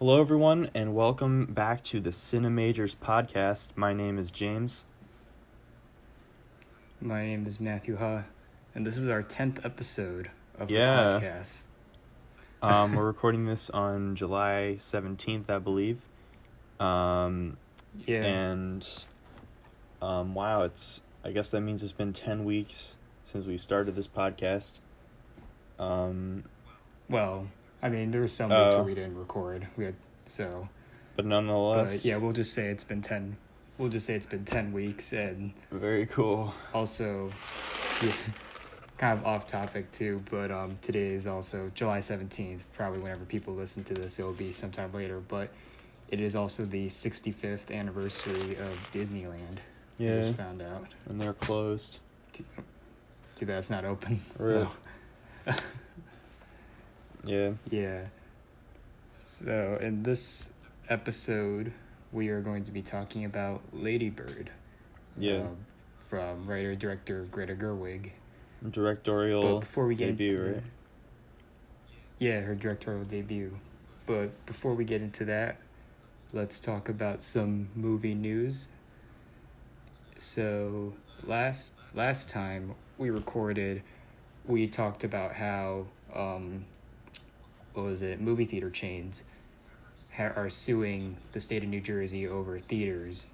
Hello, everyone, and welcome back to the CineMajors podcast. My name is James. My name is Matthew Ha, and this is our 10th episode of the podcast. We're recording this on July 17th, I believe. Wow, I guess that means it's been 10 weeks since we started this podcast. There were some weeks where we didn't record. But nonetheless. But yeah, we'll just say it's been 10. We'll just say it's been 10 weeks, and very cool. Also, yeah, kind of off topic too, but today is also July 17th. Probably whenever people listen to this, it'll be sometime later. But it is also the 65th anniversary of Disneyland. Yeah, I just found out. And they're closed. Too bad it's not open. Really? No. Yeah. Yeah. So in this episode, we are going to be talking about Lady Bird. Yeah. From writer-director Greta Gerwig. Directorial debut, right? Yeah, her directorial debut. But before we get into that, let's talk about some movie news. So last time we recorded, we talked about how movie theater chains are suing the state of New Jersey over theaters,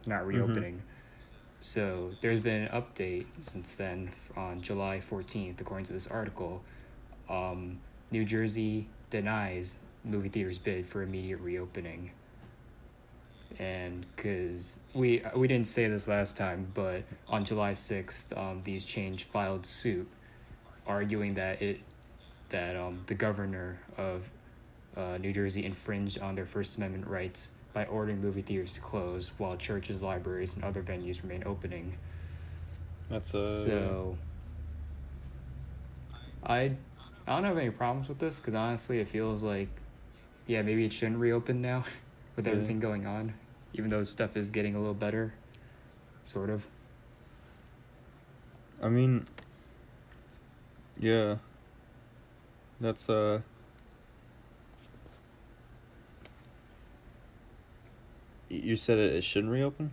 not reopening. Mm-hmm. So there's been an update since then on July 14th, according to this article. New Jersey denies movie theaters' bid for immediate reopening. And because we didn't say this last time, but on July 6th, these chains filed suit arguing that the governor of New Jersey infringed on their First Amendment rights by ordering movie theaters to close while churches, libraries, and other venues remain opening. So I don't have any problems with this, because honestly it feels like, yeah, maybe it shouldn't reopen now with everything going on, even though stuff is getting a little better, sort of. I mean, yeah, that's you said it shouldn't reopen?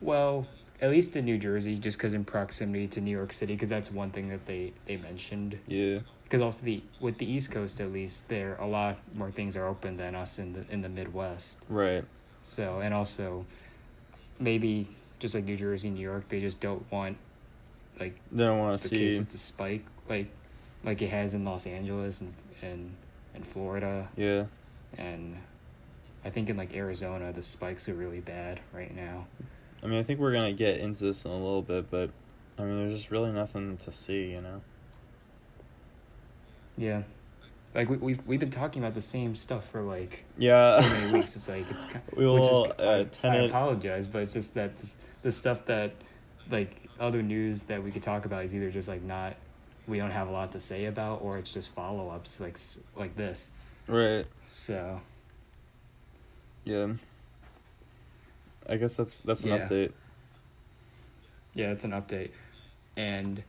Well, at least in New Jersey, just because in proximity to New York City, because that's one thing that they mentioned. Yeah. Because also with the East Coast, at least, there a lot more things are open than us in the Midwest. Right. So, and also, maybe just like New Jersey, New York, they just don't want, they don't want to see cases to spike like it has in Los Angeles and Florida. Yeah. And I think in Arizona, the spikes are really bad right now. I mean, I think we're gonna get into this in a little bit, but I mean, there's just really nothing to see, Yeah, we've been talking about the same stuff for so many weeks. It's kind of, I apologize, but it's just that the stuff that other news that we could talk about is either just we don't have a lot to say about, or it's just follow-ups like this. Right. So. Yeah. I guess that's an update. Yeah, it's an update. And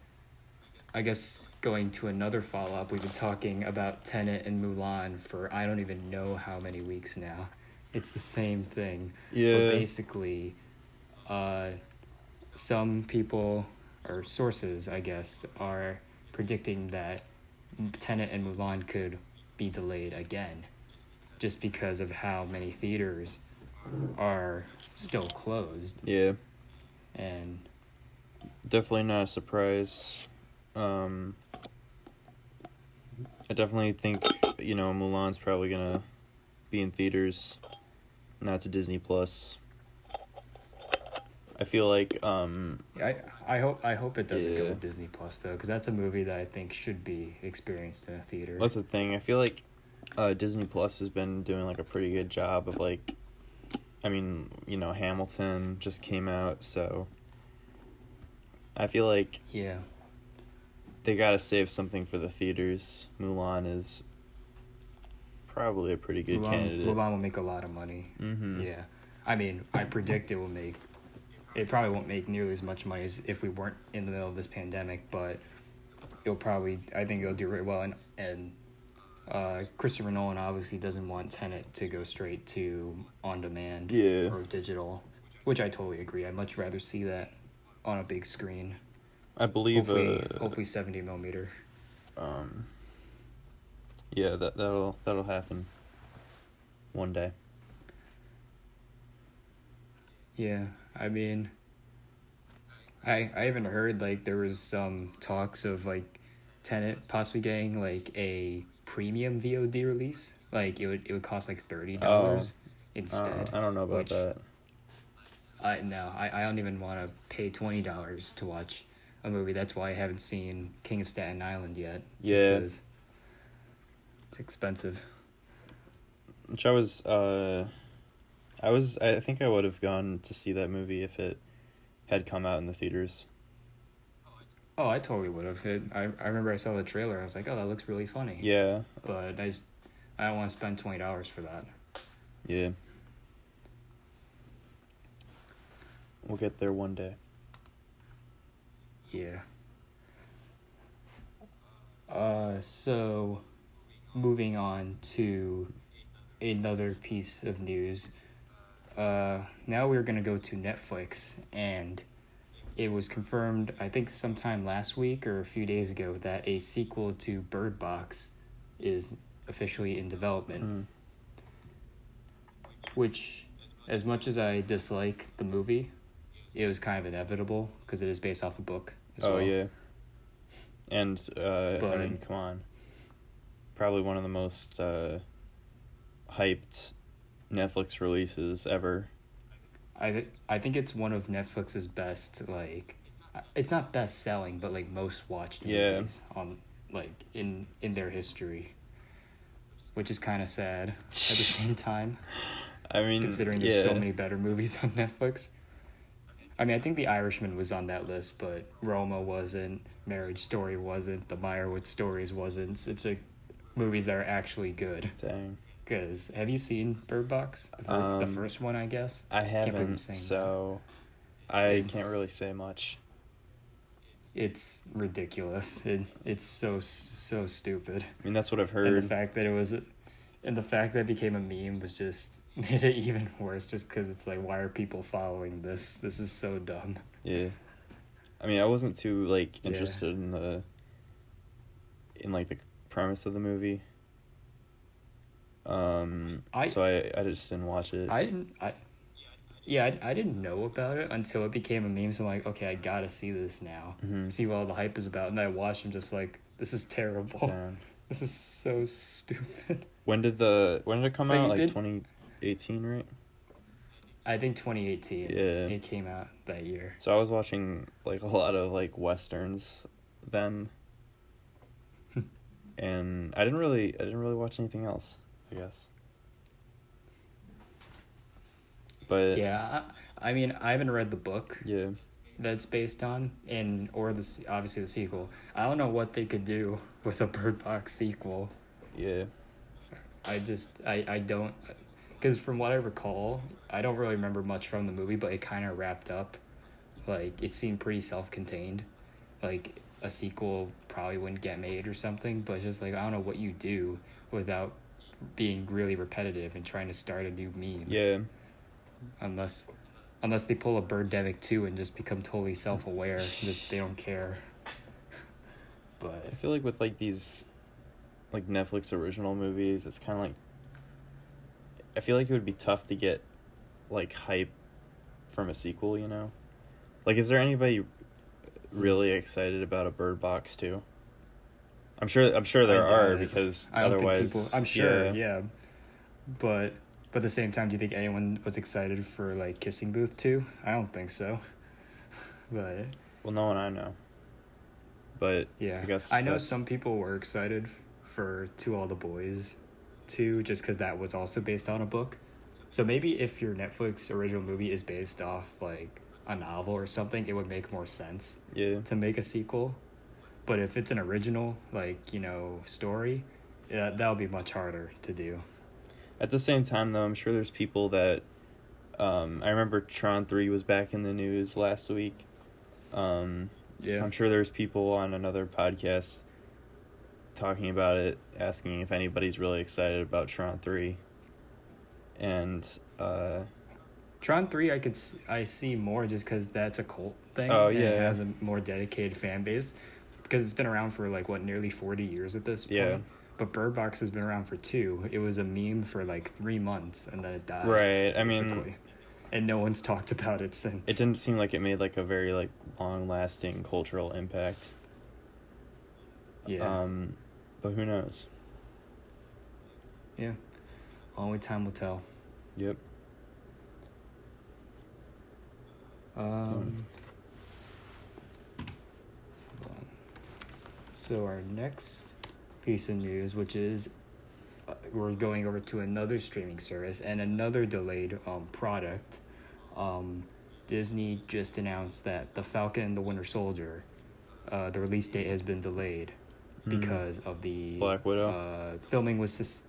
I guess going to another follow-up, we've been talking about Tenet and Mulan for I don't even know how many weeks now. It's the same thing. Yeah. But basically, some people, or sources, I guess, are predicting that Tenet and Mulan could be delayed again, just because of how many theaters are still closed. Yeah. And definitely not a surprise. I definitely think, Mulan's probably gonna be in theaters, not to Disney Plus. I feel like I hope it doesn't go to Disney Plus though, because that's a movie that I think should be experienced in a theater. That's the thing. I feel like Disney Plus has been doing a pretty good job of Hamilton just came out, so I feel like they gotta save something for the theaters. Mulan is probably a pretty good candidate. Mulan will make a lot of money. Mm-hmm. Yeah, I mean, I predict it probably won't make nearly as much money as if we weren't in the middle of this pandemic, but I think it'll do really well, and Christopher Nolan obviously doesn't want Tenet to go straight to on demand or digital, which I totally agree. I'd much rather see that on a big screen. I believe hopefully 70 millimeter. Yeah, that'll happen one day. Yeah, I mean, I haven't heard like there was some talks of like Tenet possibly getting like a premium VOD release. Like it would cost like $30 instead. I don't know about that. I don't even want to pay $20 to watch a movie. That's why I haven't seen King of Staten Island yet. Yeah, just 'cause it's expensive. Which I think I would have gone to see that movie if it had come out in the theaters. Oh, I totally would have. I remember I saw the trailer. I was like, oh, that looks really funny. Yeah. But I don't want to spend $20 for that. Yeah. We'll get there one day. Yeah. So moving on to another piece of news. Now we're going to go to Netflix, and it was confirmed, I think sometime last week or a few days ago, that a sequel to Bird Box is officially in development. Which, as much as I dislike the movie, it was kind of inevitable because it is based off a book as well. Oh, yeah. And, I mean, come on. Probably one of the most hyped Netflix releases ever. I think it's one of Netflix's best, like, it's not best selling, but like most watched movies on like in their history, which is kind of sad at the same time. I mean, considering there's so many better movies on Netflix. I mean, I think The Irishman was on that list, but Roma wasn't, Marriage Story wasn't, The Meyerowitz Stories wasn't. It's like movies that are actually good. Dang. Because have you seen Bird Box? The first one, I guess? I haven't, so I can't really say much. It's ridiculous. It's so stupid. I mean, that's what I've heard. And the fact that it became a meme was just made it even worse, just because it's like, why are people following this? This is so dumb. Yeah. I mean, I wasn't too, like, interested in the premise of the movie. So I just didn't watch it. I didn't know about it until it became a meme, so I'm like, okay, I gotta see this now. See what all the hype is about. And I watched and just like, this is terrible. Damn. This is so stupid. When did it come out? Like 2018, right? I think 2018. Yeah. It came out that year. So I was watching like a lot of like westerns then. And I didn't really watch anything else, I guess. But yeah, I mean, I haven't read the book. Yeah. That's based on, obviously the sequel. I don't know what they could do with a Bird Box sequel. Yeah. I don't, because from what I recall, I don't really remember much from the movie, but it kind of wrapped up. Like, it seemed pretty self-contained. Like, a sequel probably wouldn't get made or something, but just like, I don't know what you do without being really repetitive and trying to start a new meme. Yeah. Unless they pull a Birdemic 2 and just become totally self-aware, just they don't care. But I feel like with like these like Netflix original movies, it's kind of like, I feel like it would be tough to get like hype from a sequel, you know? Like, is there anybody really excited about a Bird Box 2? I'm sure there are, because otherwise I'm sure, yeah. But at the same time, do you think anyone was excited for like Kissing Booth 2? I don't think so. But well, no one I know. But yeah, I guess I know some people were excited for To All the Boys 2, just because that was also based on a book. So maybe if your Netflix original movie is based off like a novel or something, it would make more sense to make a sequel. But if it's an original, like, you know, story, that'll be much harder to do. At the same time, though, I'm sure there's people that... I remember Tron 3 was back in the news last week. I'm sure there's people on another podcast talking about it, asking if anybody's really excited about Tron 3. And Tron 3 I see more just because that's a cult thing. Oh, and yeah. it has a more dedicated fan base because it's been around for like nearly 40 years at this point. Yeah. But Bird Box has been around for 2. It was a meme for like 3 months and then it died. Right. I basically. mean, and no one's talked about it since. It didn't seem like it made like a very like long-lasting cultural impact. Yeah. But who knows? Yeah. Only time will tell. Yep. So our next piece of news, which is we're going over to another streaming service and another delayed product. Disney just announced that the Falcon and the Winter Soldier, the release date has been delayed because of the Black Widow. Filming was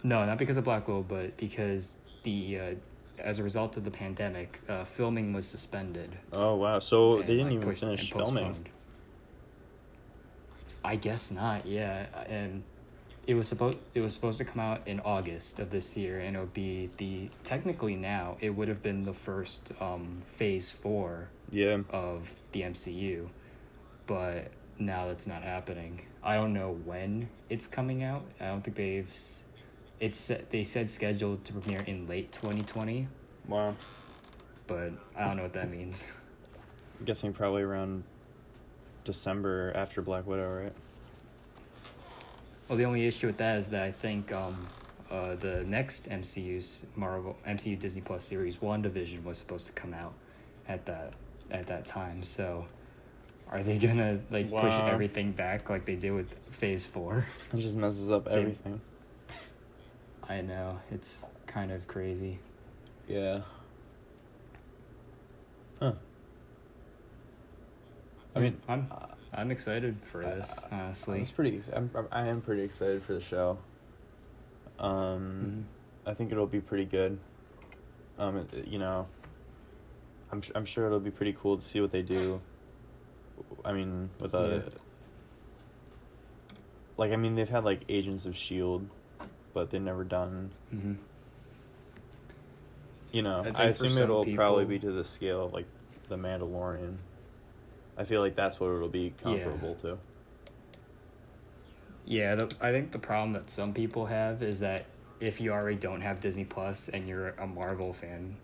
no, not because of Black Widow, but because the as a result of the pandemic, filming was suspended. Oh wow! So and, they didn't even finish filming. I guess not. Yeah, and it was supposed to come out in August of this year, and it would be technically now it would have been the first phase 4 of the MCU, but now that's not happening. I don't know when it's coming out. I don't think they said scheduled to premiere in late 2020. Wow. But I don't know what that means. I'm guessing probably around December after Black Widow, right? Well, the only issue with that is that I think the next MCU Disney Plus series, WandaVision, was supposed to come out at that time. So are they gonna push everything back like they did with Phase 4? It just messes up everything. I know, it's kind of crazy. Yeah. Huh. I mean, I'm excited for this, honestly. I am pretty excited for the show. I think it'll be pretty good. I'm sure it'll be pretty cool to see what they do. I mean, with they've had like Agents of S.H.I.E.L.D., but they've never done. I assume it'll probably be to the scale of like The Mandalorian. I feel like that's what it'll be comparable to. Yeah, I think the problem that some people have is that if you already don't have Disney Plus and you're a Marvel fan,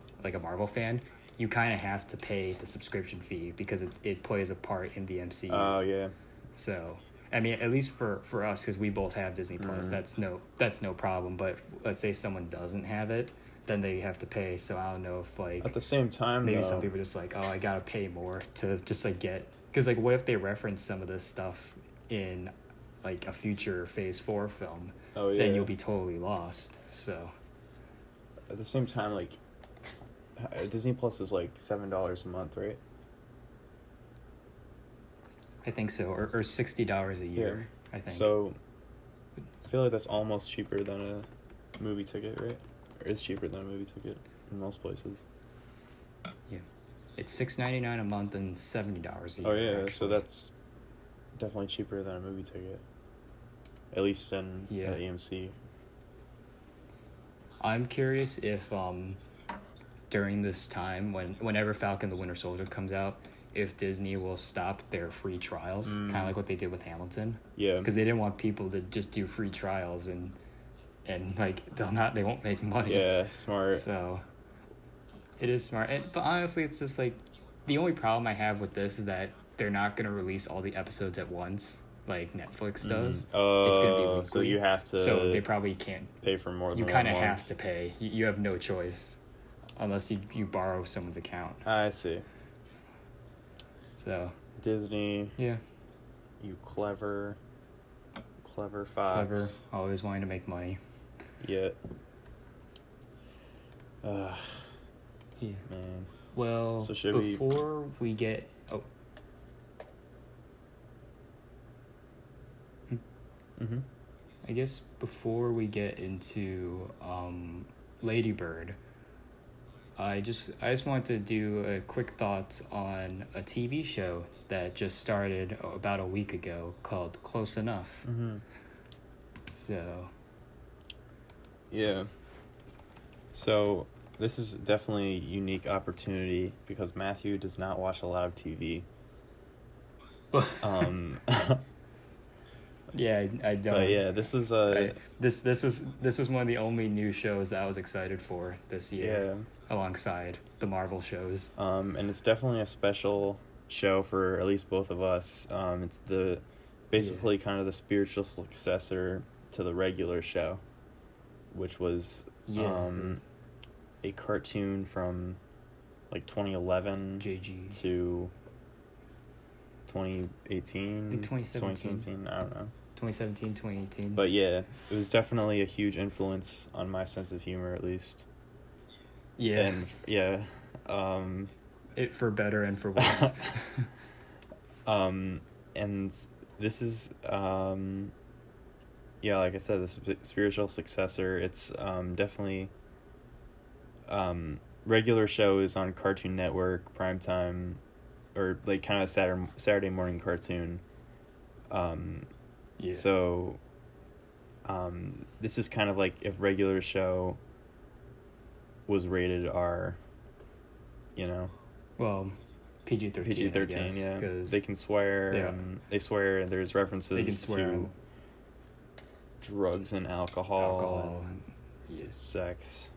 you kind of have to pay the subscription fee because it plays a part in the MCU. Oh, yeah. So, I mean, at least for us, because we both have Disney Plus, that's no problem. But let's say someone doesn't have it, then they have to pay. So I don't know if at the same time, maybe some people are just like, oh, I gotta pay more to just get, because what if they reference some of this stuff in a future Phase 4 film? Oh yeah. Then you'll be totally lost. So at the same time, Disney Plus is $7 a month, right? I think so, or $60 a year. Yeah. I think so. I feel like that's almost cheaper than a movie ticket, right? Or is cheaper than a movie ticket in most places. Yeah, it's $6.99 a month and $70 a year. Oh yeah, actually. So that's definitely cheaper than a movie ticket. At least in AMC. I'm curious if during this time whenever Falcon the Winter Soldier comes out, if Disney will stop their free trials, kind of like what they did with Hamilton. Yeah. Because they didn't want people to just do free trials and they won't make money. Yeah, smart. So it is smart. But honestly, it's just the only problem I have with this is that they're not going to release all the episodes at once like Netflix does. Oh, it's going to be weekly. So you have to. So they probably can't pay for more than you kind of have to pay. You have no choice unless you borrow someone's account. I see. So Disney. Yeah. You clever fox. Clever, always wanting to make money. Yeah. Yeah. Man. Well, so before we get I guess before we get into Lady Bird, I just want to do a quick thoughts on a TV show that just started about a week ago called Close Enough. Mm-hmm. So. Yeah. So this is definitely a unique opportunity because Matthew does not watch a lot of TV. Yeah, I don't. But yeah, this is this was one of the only new shows that I was excited for this year, alongside the Marvel shows. And it's definitely a special show for at least both of us. It's basically kind of the spiritual successor to the regular show, which was a cartoon from like 2011 JG to 2018, 2017. I don't know. 2017, 2018. But yeah, it was definitely a huge influence on my sense of humor, at least. Yeah. And yeah, it for better and for worse. And this is like I said, the spiritual successor. It's definitely regular show is on Cartoon Network primetime, or like kind of Saturday morning cartoon. So this is kind of like if regular show was rated R, well, PG-13, PG-13, yeah. They can swear, they swear, and there's references to drugs and alcohol and sex.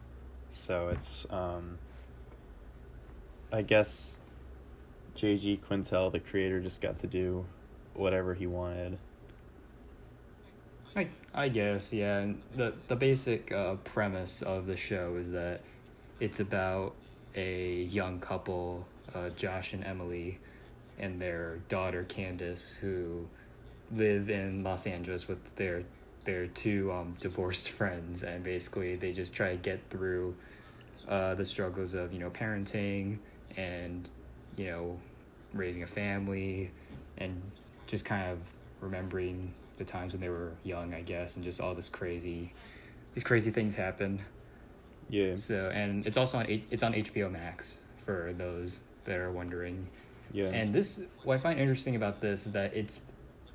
So it's, I guess J.G. Quintel, the creator, just got to do whatever he wanted. I guess, yeah. And the basic premise of the show is that it's about a young couple, Josh and Emily, and their daughter Candace, who live in Los Angeles with their two divorced friends, and basically they just try to get through the struggles of parenting and raising a family, and just kind of remembering the times when they were young, I guess, and just all these crazy things happen. Yeah. So, and it's also it's on HBO Max for those that are wondering. Yeah. And what I find interesting about this is that it's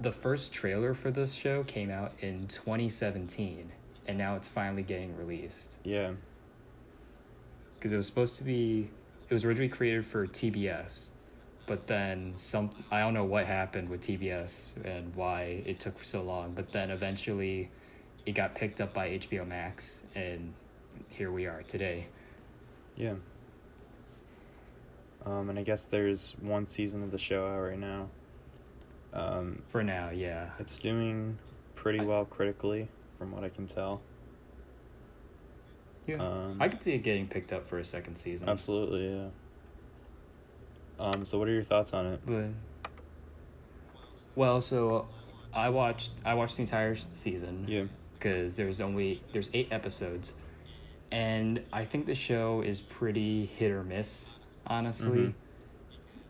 the first trailer for this show came out in 2017, and now it's finally getting released. Yeah. Because it was originally created for TBS, but then I don't know what happened with TBS and why it took so long, but then eventually it got picked up by HBO Max, and here we are today. Yeah. And I guess there's one season of the show out right now. For now, yeah. It's doing pretty well critically, from what I can tell. Yeah. I could see it getting picked up for a second season. Absolutely, yeah. So what are your thoughts on it? So I watched the entire season. Yeah. Because there's 8 episodes, and I think the show is pretty hit or miss, honestly. Mm-hmm.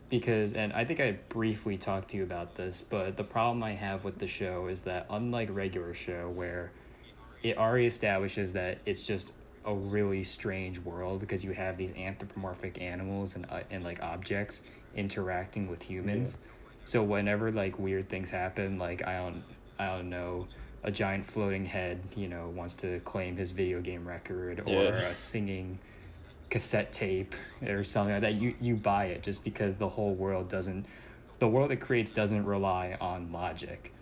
Because, and I think I briefly talked to you about this, but the problem I have with the show is that, unlike regular show where it already establishes that it's just a really strange world because you have these anthropomorphic animals and like objects interacting with humans. Yeah. So whenever like weird things happen, like I don't know, a giant floating head, wants to claim his video game record, or a singing cassette tape or something like that, you buy it just because the world it creates doesn't rely on logic.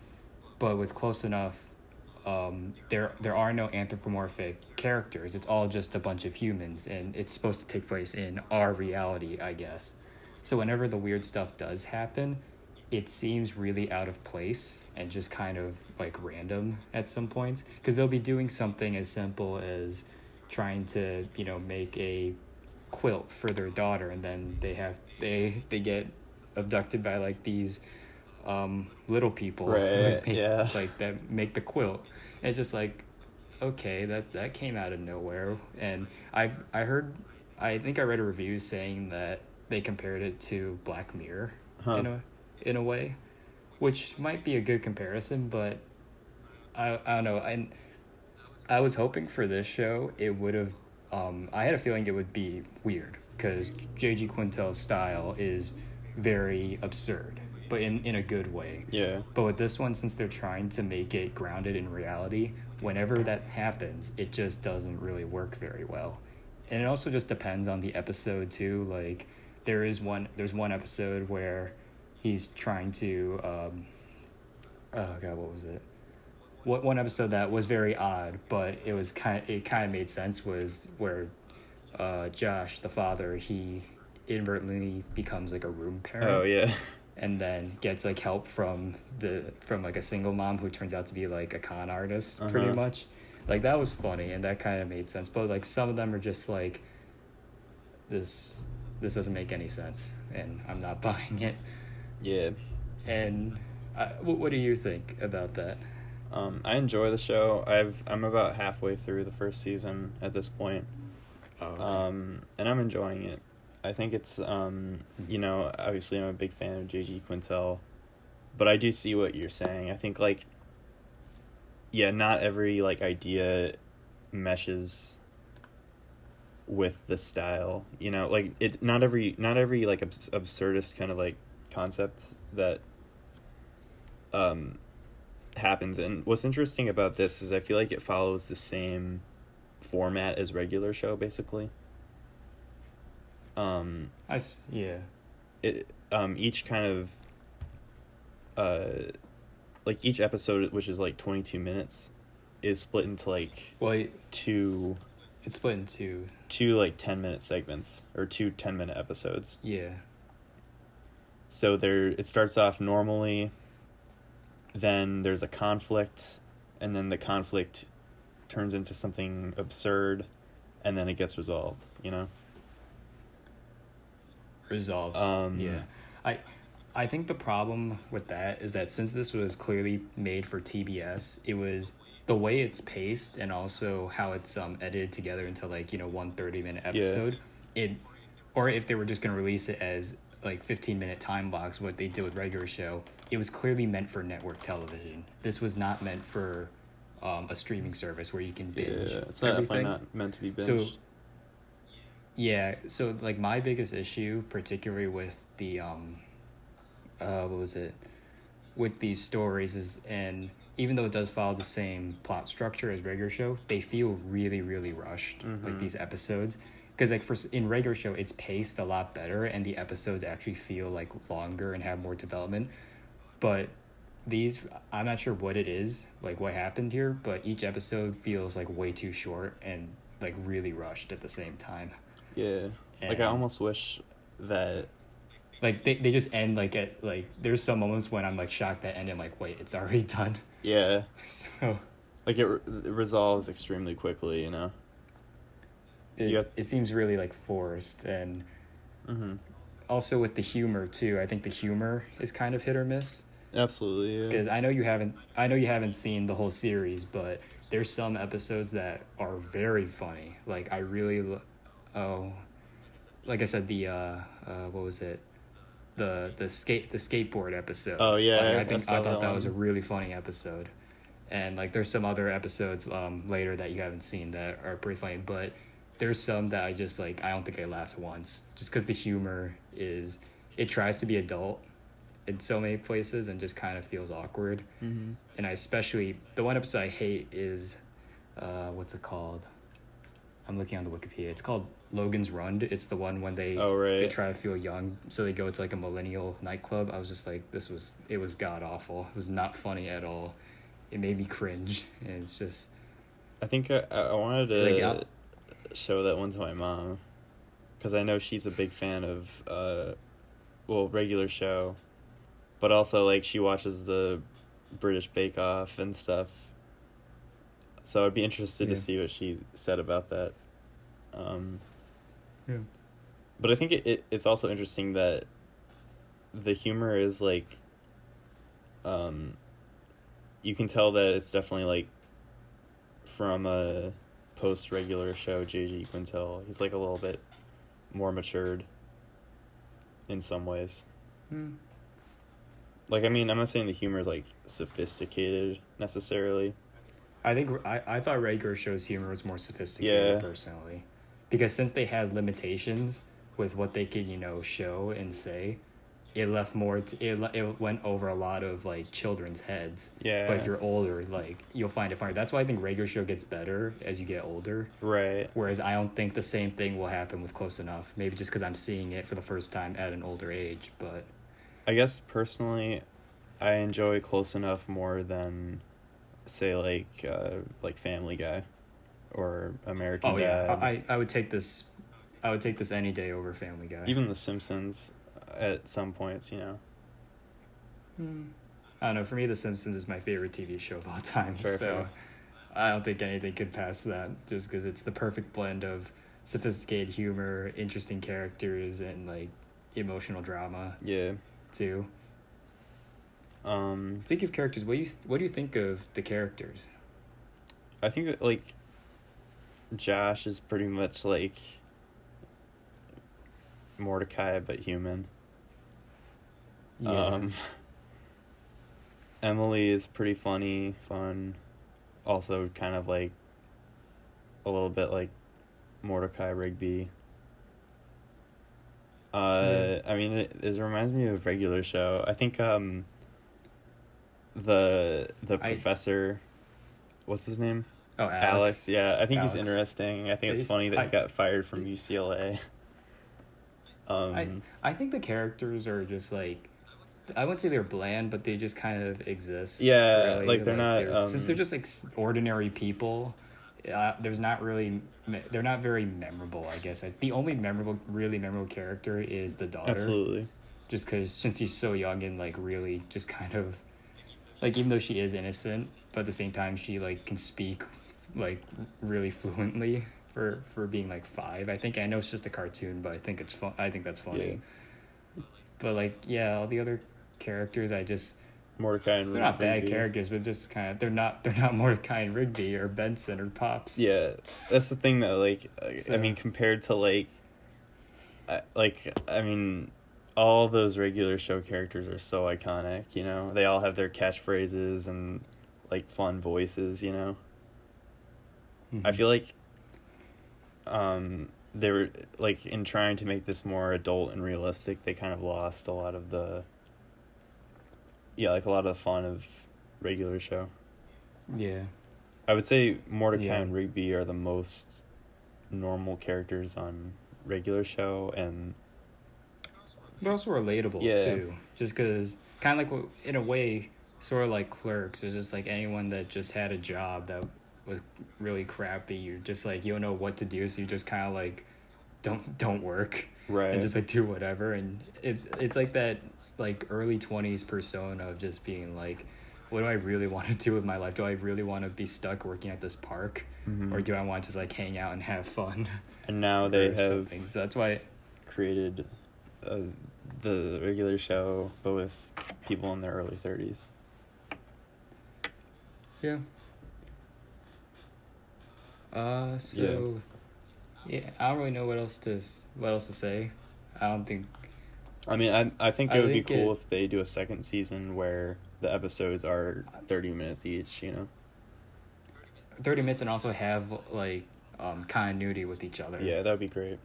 But with Close Enough, there are no anthropomorphic characters. It's all just a bunch of humans, and it's supposed to take place in our reality, I guess. So whenever the weird stuff does happen, it seems really out of place and just kind of like random at some points, because they'll be doing something as simple as trying to make a quilt for their daughter, and then they get abducted by like these little people, right? Like that make the quilt. And it's just like, okay, that came out of nowhere. And I think I read a review saying that they compared it to Black Mirror in a way, which might be a good comparison, but I don't know. And I was hoping for this show it would have I had a feeling it would be weird because J.G. Quintel's style is very absurd, but in a good way. Yeah. But with this one, since they're trying to make it grounded in reality, whenever that happens, it just doesn't really work very well. And it also just depends on the episode too. Like there's one episode where he's trying to oh god, what was it? One episode that was very odd, but it kind of made sense was where Josh, the father, he inadvertently becomes like a room parent. Oh yeah. And then gets like help from like a single mom who turns out to be like a con artist pretty much. Like that was funny and that kind of made sense. But like some of them are just like this doesn't make any sense and I'm not buying it. Yeah. And what do you think about that? I enjoy the show. I'm about halfway through the first season at this point. Oh, okay. And I'm enjoying it. I think it's obviously I'm a big fan of J.G. Quintel, but I do see what you're saying. I think like not every like idea meshes with the style, like it not every like absurdist kind of like concept that happens. And what's interesting about this is I feel like it follows the same format as regular show basically. It each kind of like each episode, which is like 22 minutes, is split into like two. It's split into two like 10-minute segments or 2 10-minute episodes. Yeah. So it starts off normally, then there's a conflict, and then the conflict turns into something absurd, and then it gets resolved, Resolves. Yeah. I think the problem with that is that since this was clearly made for TBS, it was the way it's paced and also how it's edited together into like, 1 30-minute episode. Yeah. Or if they were just going to release it as like 15-minute time blocks, what they did with regular show, it was clearly meant for network television. This was not meant for a streaming service where you can binge. Yeah, it's definitely not meant to be binged. So like my biggest issue, particularly with the with these stories is, and even though it does follow the same plot structure as regular show, they feel really, really rushed, like these episodes. Because like in regular show, it's paced a lot better, and the episodes actually feel like longer and have more development. But these, I'm not sure what it is, like what happened here, but each episode feels like way too short and like really rushed at the same time. Yeah, and like I almost wish that like they just end like at like there's some moments when I'm like shocked that end and like wait, it's already done. Yeah. So like it resolves extremely quickly, It seems really like forced, and also with the humor too. I think the humor is kind of hit or miss. Absolutely, yeah. Because I know you haven't seen the whole series, but there's some episodes that are very funny. Like I really, like I said, the what was it? The skateboard episode. Oh yeah, like, I thought that was a really funny episode, and like there's some other episodes later that you haven't seen that are pretty funny, but there's some that I just like I don't think I laughed once, just because the humor it tries to be adult in so many places and just kind of feels awkward. And I especially the one episode I hate is what's it called? I'm looking on the Wikipedia. It's called Logan's Run. It's the one when they try to feel young, so they go to like a millennial nightclub. I was just like, it was god awful. It was not funny at all. It made me cringe, and it's just. I think I wanted to show that one to my mom, because I know she's a big fan of regular show, but also like she watches the British Bake Off and stuff. So I'd be interested to see what she said about that. But I think it's also interesting that the humor is like, you can tell that it's definitely like from a post-regular show J.G. Quintel. He's like a little bit more matured in some ways. Like, I mean, I'm not saying the humor is like sophisticated necessarily. I think I thought regular show's humor was more sophisticated, personally. because since they had limitations with what they could, show and say, it left more. It went over a lot of like children's heads. Yeah. But if you're older, like you'll find it funny. That's why I think regular show gets better as you get older. Right. Whereas I don't think the same thing will happen with Close Enough. Maybe just because I'm seeing it for the first time at an older age. But I guess personally, I enjoy Close Enough more than, say, like Family Guy, or American Dad. Yeah, I would take this. I would take this any day over Family Guy. Even The Simpsons, at some points, I don't know. For me, The Simpsons is my favorite TV show of all time. Fair. I don't think anything could pass that, just because it's the perfect blend of sophisticated humor, interesting characters, and like emotional drama. Yeah. Too. Speaking of characters, what do you think of the characters? I think that like Josh is pretty much like Mordecai but human. Yeah. Emily is pretty fun, also kind of like a little bit like Mordecai Rigby. I mean, it reminds me of Regular Show. I think the professor, what's his name? Oh, Alex. Yeah, I think he's interesting. I think it's funny that he got fired from UCLA. I think the characters are just like, I wouldn't say they're bland, but they just kind of exist. Yeah, really. like they're not. Since they're just like ordinary people, there's not really. They're not very memorable, I guess. The only really memorable character is the daughter. Absolutely. Just because since she's so young and like really just kind of, like even though she is innocent, but at the same time she like can speak like really fluently for being like 5. I know it's just a cartoon, but I think it's fun. I think that's funny. Yeah. But like all the other characters, Mordecai and Rigby. They're not bad characters, but just kind of they're not Mordecai and Rigby or Benson or Pops. Yeah, that's the thing though. Like, I mean, compared to I mean, all those Regular Show characters are so iconic. They all have their catchphrases and like fun voices. I feel like, they were like in trying to make this more adult and realistic. They kind of lost a lot of the. Yeah, like a lot of the fun of Regular Show. Yeah. I would say Mordecai and Rigby are the most normal characters on Regular Show, and they're also relatable too. Just because, kind of like in a way, sort of like Clerks. It's just like anyone that just had a job that was really crappy. You're just like you don't know what to do, so you just kind of like don't work, right? And just like do whatever, and it's like that. Like early 20s persona of just being like, what do I really want to do with my life? Do I really want to be stuck working at this park, or do I want to just like hang out and have fun? And now they have something. So that's why created the Regular Show, but with people in their early 30s. Yeah. I don't really know what else to say. I don't think. I mean, I think it would be cool if they do a second season where the episodes are 30 minutes each, 30 minutes and also have, like, continuity with each other. Yeah, that would be great.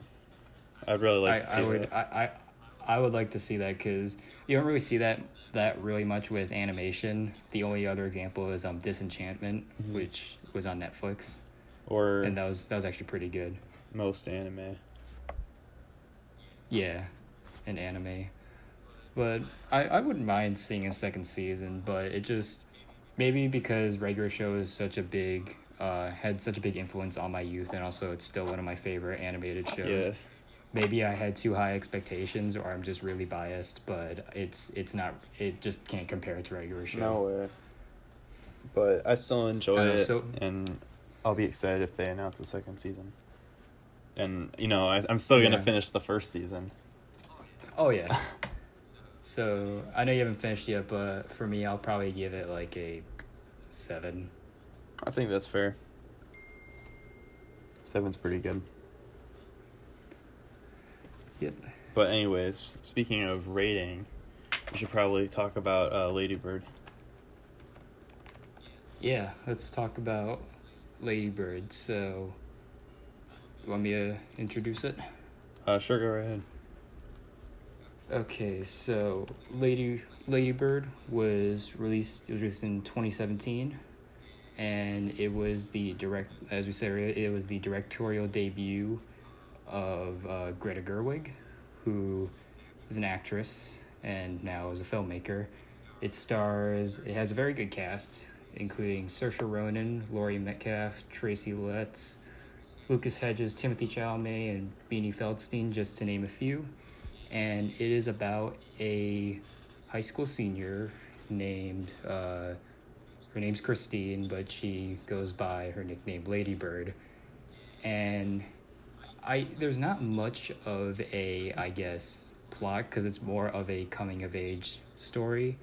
I'd really like to see that. I would like to see that because you don't really see that really much with animation. The only other example is Disenchantment, which was on Netflix. And that was actually pretty good. Most anime. Yeah. In anime, but I wouldn't mind seeing a second season, but it just maybe because Regular Show is such a big had such a big influence on my youth, and also it's still one of my favorite animated shows. Yeah. Maybe I had too high expectations, or I'm just really biased, but it's not. It just can't compare to Regular Show. No way. But I still enjoy it, and I'll be excited if they announce a second season. And I'm still gonna finish the first season. Oh, yeah. So, I know you haven't finished yet, but for me, I'll probably give it like a 7. I think that's fair. 7's pretty good. Yep. But anyways, speaking of rating, we should probably talk about Lady Bird. Yeah, let's talk about Lady Bird. So, You want me to introduce it? Sure, go right ahead. Okay, so Lady Bird was released. It was released in 2017, and it was the direct, as we said earlier, it was the directorial debut of Greta Gerwig, who is an actress and now is a filmmaker. It has a very good cast, including Saoirse Ronan, Laurie Metcalf, Tracy Letts, Lucas Hedges, Timothy Chalamet, and Beanie Feldstein, just to name a few. And it is about a high school senior named, her name's Christine, but she goes by her nickname Lady Bird. And there's not much of a, I guess, plot, because it's more of a coming of age story,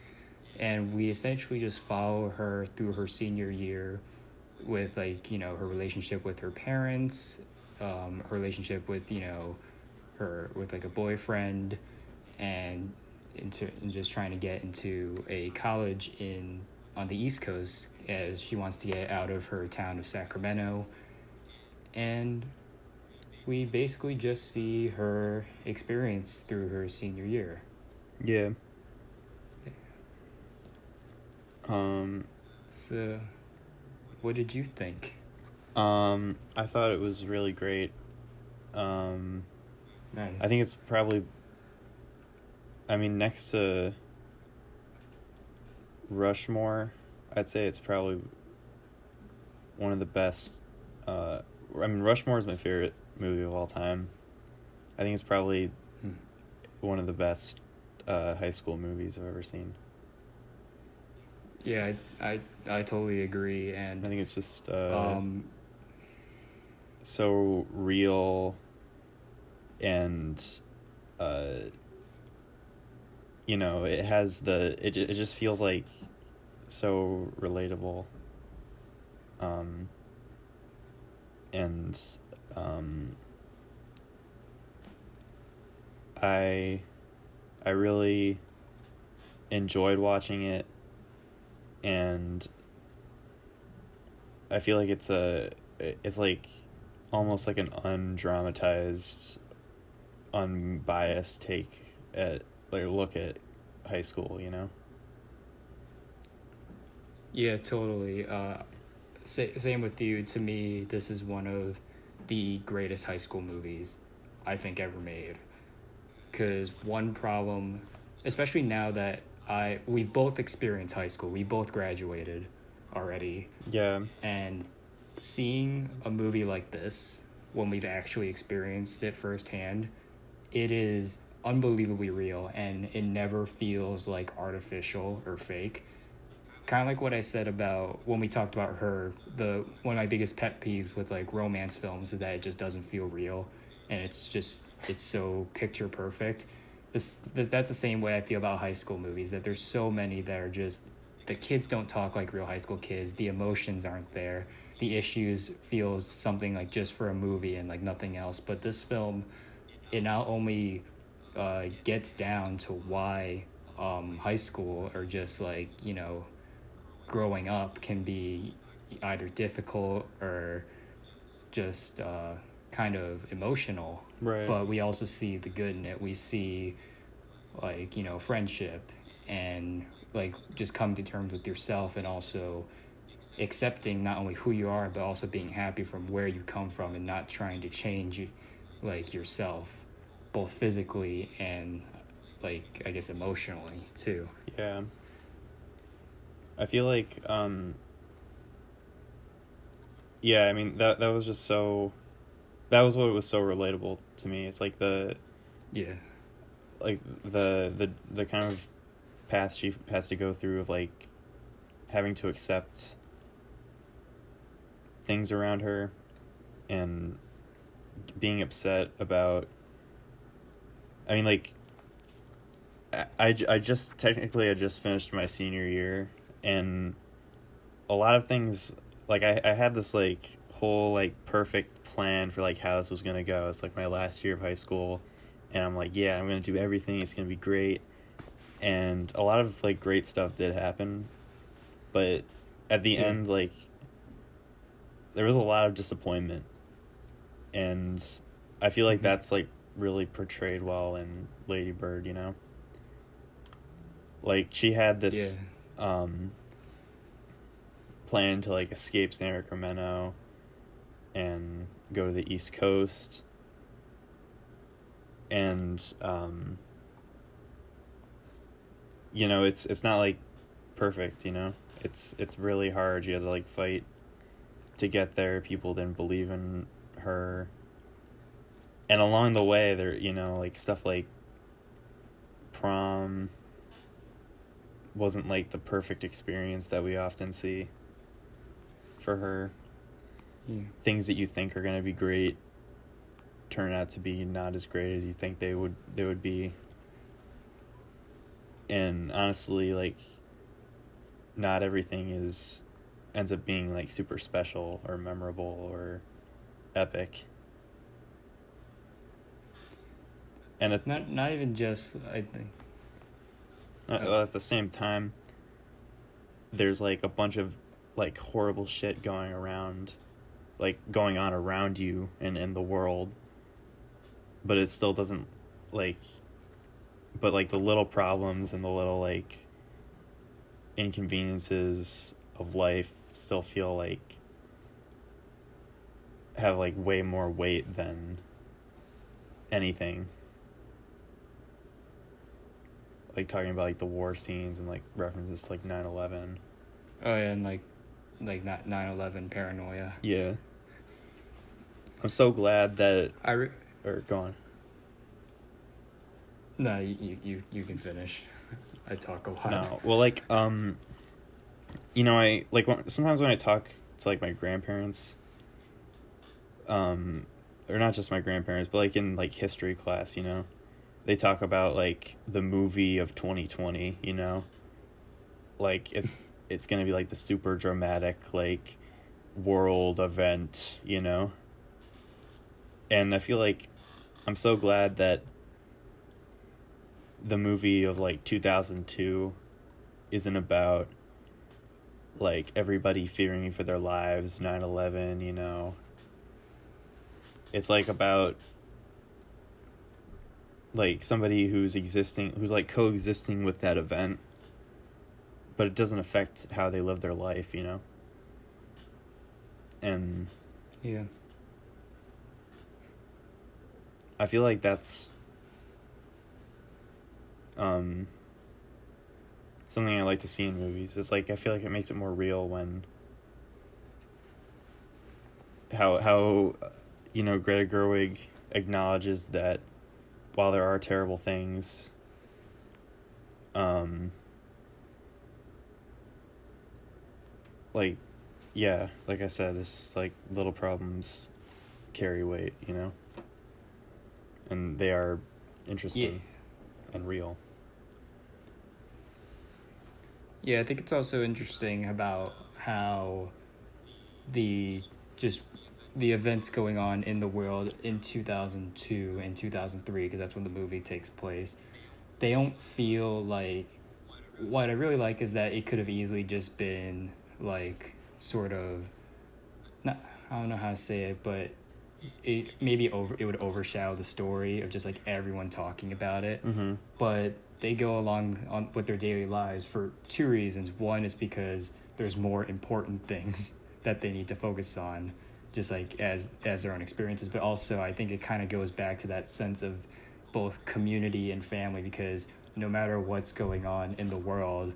and we essentially just follow her through her senior year with, like, you know, her relationship with her parents, her relationship with, you know, her with like a boyfriend, and just trying to get into a college on the East Coast, as she wants to get out of her town of Sacramento. And we basically just see her experience through her senior year. Yeah. So, what did you think? I thought it was really great. Nice. I think it's probably, I mean, next to Rushmore, I'd say it's probably one of the best. Rushmore is my favorite movie of all time. I think it's probably one of the best high school movies I've ever seen. Yeah, I totally agree, and I think it's just so real, and you know, it has it just feels like so relatable, and I really enjoyed watching it, and I feel like it's like almost like an undramatized, unbiased take at, like, look at high school, you know? Yeah, totally. Same with you. To me, this is one of the greatest high school movies I think ever made. Because one problem, especially now that we've both experienced high school, we both graduated already. Yeah. And seeing a movie like this, when we've actually experienced it firsthand, it is unbelievably real, and it never feels like artificial or fake. Kind of like what I said about when we talked about her, one of my biggest pet peeves with like romance films is that it just doesn't feel real, and it's so picture perfect. That's the same way I feel about high school movies, that there's so many that are just, the kids don't talk like real high school kids, the emotions aren't there, the issues feel something like just for a movie and like nothing else. But this film, it not only gets down to why high school, or just like, you know, growing up can be either difficult or just kind of emotional. Right. But we also see the good in it. We see, like, you know, friendship, and like just coming to terms with yourself, and also accepting not only who you are but also being happy from where you come from, and not trying to change like yourself, both physically and, like, I guess emotionally too. Yeah. I feel like yeah, I mean, that was just so, that was what was so relatable to me. It's like the kind of path she has to go through of, like, having to accept things around her, and being upset about, I mean, like, I just finished my senior year, and a lot of things, like, I had this, like, whole, like, perfect plan for, like, how this was gonna go. It's like my last year of high school, and I'm like, yeah, I'm gonna do everything, it's gonna be great. And a lot of, like, great stuff did happen, but at the end, like, there was a lot of disappointment, and I feel like that's like really portrayed well in Lady Bird, you know? Like she had this plan to like escape Sacramento and go to the East Coast, and you know, it's not like perfect, you know? It's really hard. You had to like fight to get there. People didn't believe in her. And along the way there, you know, like stuff like prom wasn't like the perfect experience that we often see for her. Yeah. Things that you think are going to be great turn out to be not as great as you think they would be. And honestly, like, not everything ends up being like super special or memorable or epic. And not even just, I think. At the same time, there's like a bunch of like horrible shit going on around you and in the world, but it still doesn't like. But like the little problems and the little like inconveniences of life still feel like have like way more weight than anything. Like talking about like the war scenes and like references to like 9/11. Oh yeah, and like 9/11 paranoia. Yeah. I'm so glad that or go on. No, you can finish. I talk a lot. No, well, like you know, I like sometimes when I talk to like my grandparents, or not just my grandparents, but like in like history class, you know, they talk about like the movie of 2020, you know, like it's gonna be like the super dramatic like world event, you know, and I feel like I'm so glad that the movie of like 2002 isn't about like everybody fearing for their lives, 9/11, you know. It's like about like somebody who's like coexisting with that event, but it doesn't affect how they live their life, you know. And yeah, I feel like that's something I like to see in movies. It's like I feel like it makes it more real when how you know, Greta Gerwig acknowledges that while there are terrible things, like, yeah, like I said, this is like little problems carry weight, you know, and they are interesting and real. Yeah, I think it's also interesting about how the events going on in the world in 2002 and 2003, because that's when the movie takes place, they don't feel like, what I really like is that it could have easily just been like sort of, not, I don't know how to say it, but it would overshadow the story of just like everyone talking about it. Mm-hmm. But they go along on with their daily lives for two reasons. One is because there's more important things that they need to focus on, just like as their own experiences. But also I think it kind of goes back to that sense of both community and family, because no matter what's going on in the world,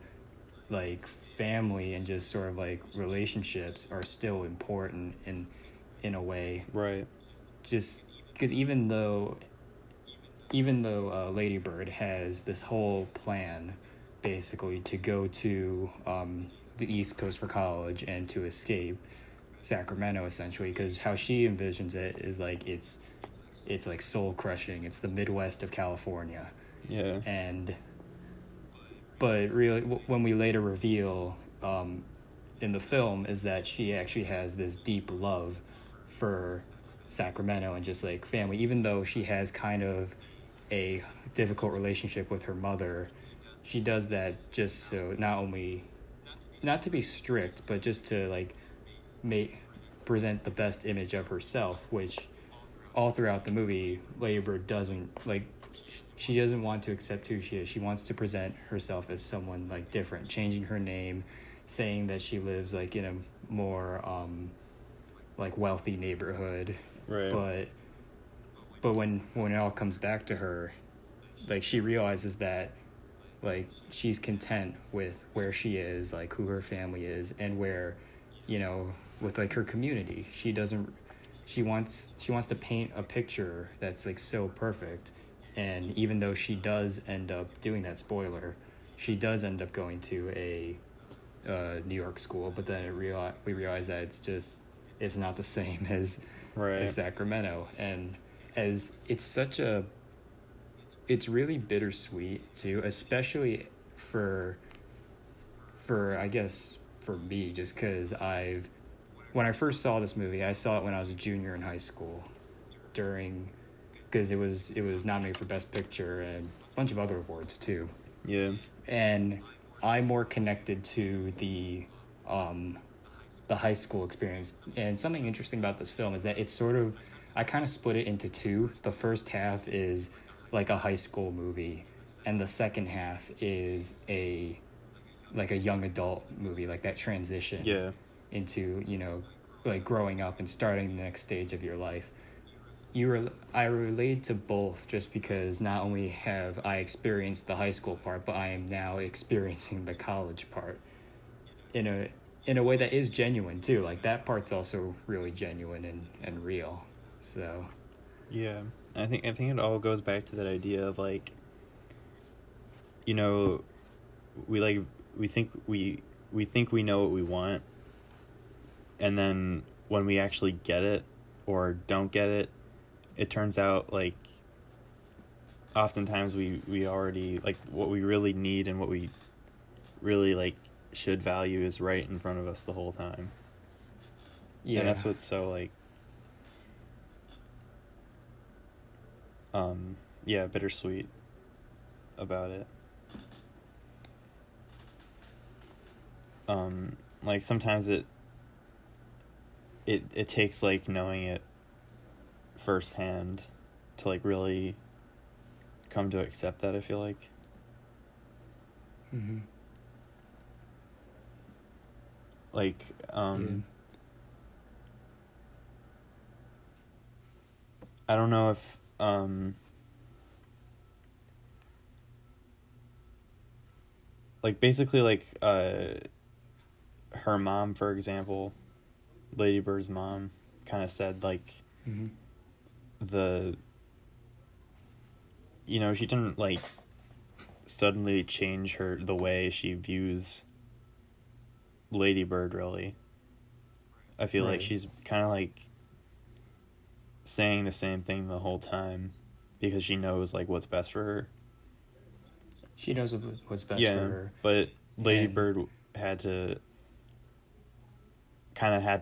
like family and just sort of like relationships are still important in a way. Right. Just because even though Lady Bird has this whole plan basically to go to the East Coast for college and to escape Sacramento, essentially, because how she envisions it is like it's like soul crushing. It's the Midwest of California. Yeah. But really, when we later reveal in the film is that she actually has this deep love for Sacramento and just like family, even though she has kind of a difficult relationship with her mother. She does that just so not to be strict, but just to like present the best image of herself, which all throughout the movie, Lady Bird doesn't like. She doesn't want to accept who she is. She wants to present herself as someone like different, changing her name, saying that she lives like in a more like wealthy neighborhood. Right. But when it all comes back to her, like she realizes that like she's content with where she is, like who her family is, and where, you know, with like her community. She wants to paint a picture that's like so perfect, and even though she does end up doing that, spoiler, she does end up going to a New York school, but then we realize that it's not the same as Right. Sacramento, and as it's really bittersweet too, especially for I guess for me, just because when I first saw this movie, I saw it when I was a junior in high school, during because it was nominated for Best Picture and a bunch of other awards too, Yeah. and I'm more connected to the high school experience. And something interesting about this film is that it's sort of, I kind of split it into two. The first half is like a high school movie, and the second half is a young adult movie, like that transition Yeah. into, you know, like growing up and starting the next stage of your life. I relate to both just because not only have I experienced the high school part, but I am now experiencing the college part in a way that is genuine too. Like that part's also really genuine and real. So Yeah. I think it all goes back to that idea of like, you know, we like we think we know what we want, and then when we actually get it or don't get it, it turns out like oftentimes we already like what we really need and what we really like should value is right in front of us the whole time. yeah. And that's what's so like yeah, bittersweet about it. Like sometimes it takes like knowing it firsthand to like really come to accept that, I feel like. Mm-hmm. Like I don't know if like basically like her mom, for example, Lady Bird's mom kind of said like Mm-hmm. the you know, she didn't like suddenly change the way she views Lady Bird, really. I feel like Right. she's kind of like saying the same thing the whole time because she knows like what's best for her. She knows what's best for Yeah, her. but Lady And Bird had to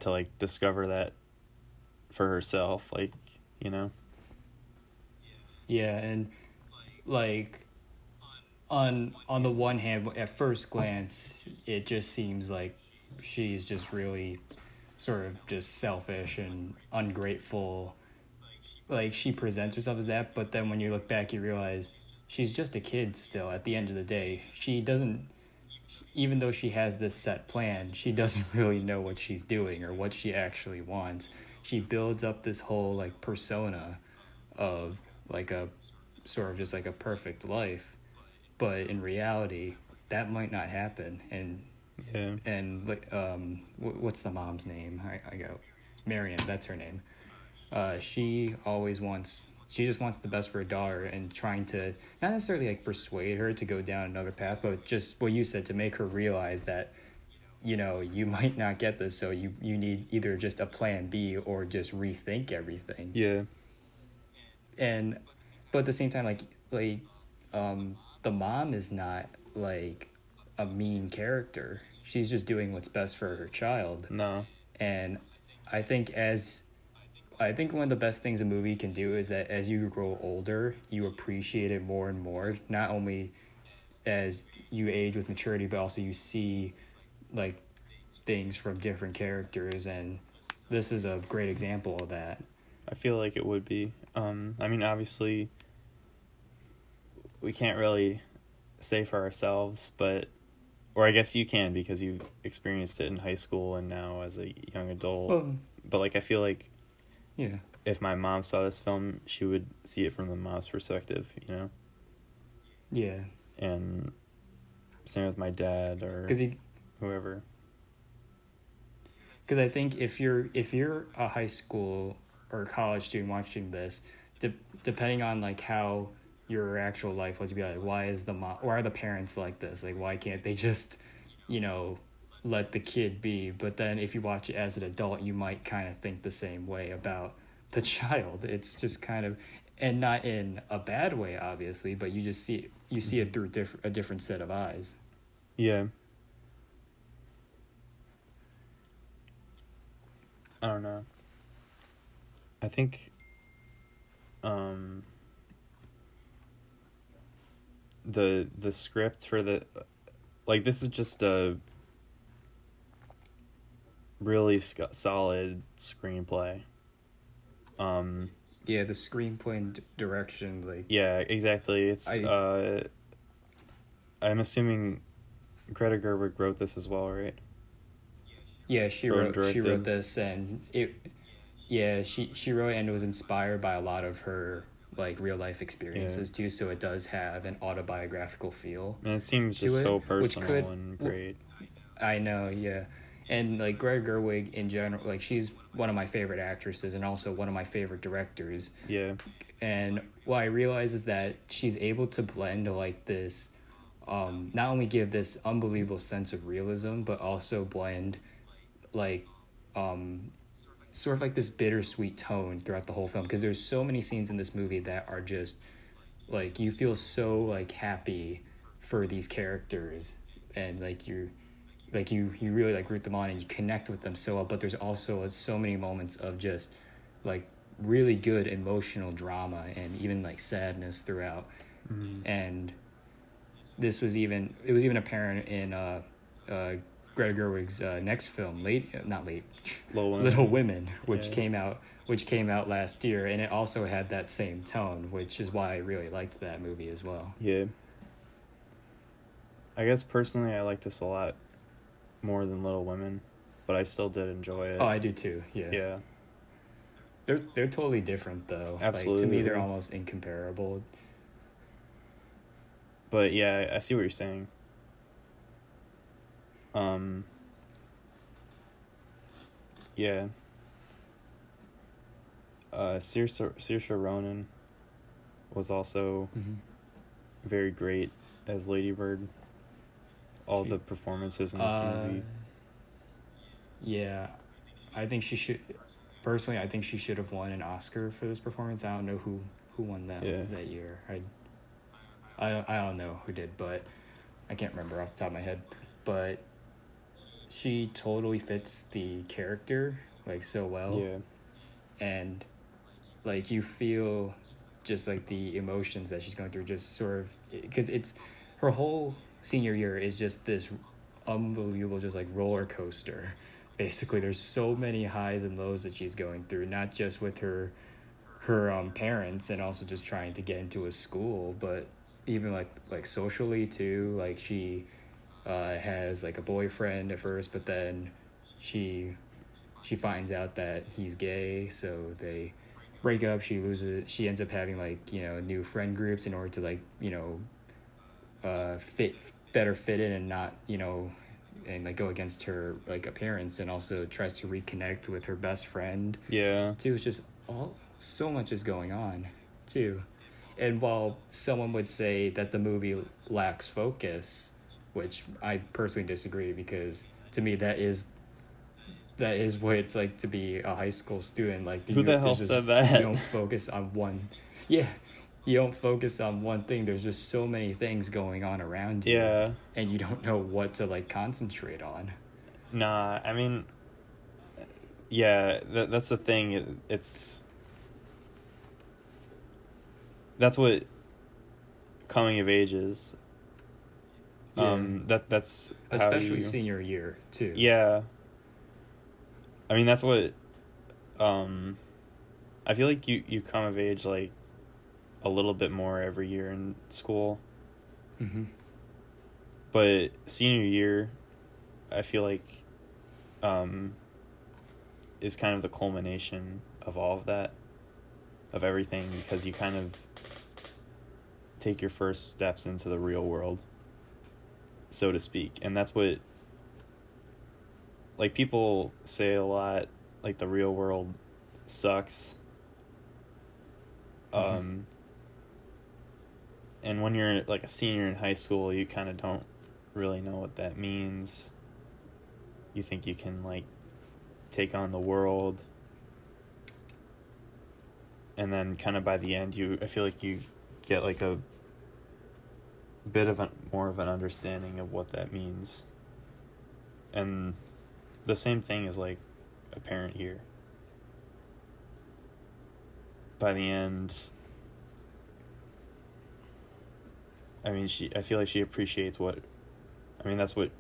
like discover that for herself, like, you know. yeah, and like on the one hand, at first glance, it just seems like she's just really sort of just selfish and ungrateful. Like she presents herself as that, but then when you look back, you realize she's just a kid still. At the end of the day, she doesn't, even though she has this set plan, she doesn't really know what she's doing or what she actually wants. She builds up this whole like persona of like a sort of just like a perfect life, but in reality that might not happen. Yeah. And like what's the mom's name? I go, Marion, that's her name. She just wants the best for her daughter, and trying to not necessarily like persuade her to go down another path, but just what you said, to make her realize that, you know, you might not get this, so you need either just a plan B or just rethink everything. Yeah. And but at the same time, the mom is not like a mean character. She's just doing what's best for her child. No. And I think as I think one of the best things a movie can do is that as you grow older, you appreciate it more and more. Not only as you age with maturity, but also you see like things from different characters, and this is a great example of that. I feel like it would be. I mean, obviously, we can't really say for ourselves, but, or I guess you can because you experienced it in high school and now as a young adult. But like, I feel like, yeah, if my mom saw this film, she would see it from the mom's perspective, you know? yeah. And same with my dad or whoever. Because I think if you're a high school or college student watching this, depending on like how your actual life was, to be like, why are the parents like this? Like, why can't they just, you know, let the kid be? But then if you watch it as an adult, you might kind of think the same way about the child. It's just kind of, and not in a bad way, obviously, but you see it through a different set of eyes. Yeah. I don't know. I think the script for the, like, this is just a really solid screenplay. Yeah, the screenplay and direction, like, yeah, exactly. It's I'm assuming Greta Gerwig wrote this as well, right? Yeah, she wrote this, and she wrote it, and it was inspired by a lot of her like real life experiences too, so it does have an autobiographical feel. And it seems just so personal and great. I know, yeah. And like Greta Gerwig in general, like she's one of my favorite actresses and also one of my favorite directors. Yeah. And what I realize is that she's able to blend like this, not only give this unbelievable sense of realism, but also blend like sort of like this bittersweet tone throughout the whole film, because there's so many scenes in this movie that are just like you feel so like happy for these characters, and like you really like root them on and you connect with them so well, but there's also so many moments of just like really good emotional drama and even like sadness throughout. And it was even apparent in Greta Gerwig's next film, Little Women, which came out last year, and it also had that same tone, which is why I really liked that movie as well. Yeah. I guess personally I like this a lot more than Little Women, but I still did enjoy it. Oh, I do too. Yeah. Yeah. They're totally different though. Absolutely. Like, to me, they're almost incomparable. But yeah, I see what you're saying. Yeah. Saoirse Ronan was also very great as Lady Bird. All the performances in this movie. Yeah, I think she should. Personally, I think she should have won an Oscar for this performance. I don't know who won that year. I don't know who did, but I can't remember off the top of my head. But she totally fits the character like so well. Yeah. And like you feel just like the emotions that she's going through, just sort of, because it's her whole senior year is just this unbelievable just like roller coaster. Basically, there's so many highs and lows that she's going through, not just with her parents and also just trying to get into a school, but even like socially too. Like she has like a boyfriend at first, but then she finds out that he's gay, so they break up. She ends up having like, you know, new friend groups in order to like, you know, fit in and not, you know, and like go against her like appearance, and also tries to reconnect with her best friend. Yeah. Too. It's just so much is going on too. And while someone would say that the movie lacks focus, which I personally disagree, because to me that is what it's like to be a high school student. Like, who the hell said that? You don't focus on one. Yeah. You don't focus on one thing. There's just so many things going on around you. Yeah. And you don't know what to like concentrate on. Nah, I mean, yeah, that's the thing. That's what coming of age is. That's especially senior year too. Yeah. I mean, that's what I I feel like you come of age like a little bit more every year in school. Mm-hmm. But senior year, I feel like, is kind of the culmination of all of that, of everything, because you kind of take your first steps into the real world, so to speak. And that's what, like, people say a lot, like, the real world sucks. Mm-hmm. And when you're, like, a senior in high school, you kind of don't really know what that means. You think you can, like, take on the world. And then kind of by the end, I feel like you get, like, a bit of more of an understanding of what that means. And the same thing is, like, apparent here. By the end, I mean, I feel like she appreciates that's what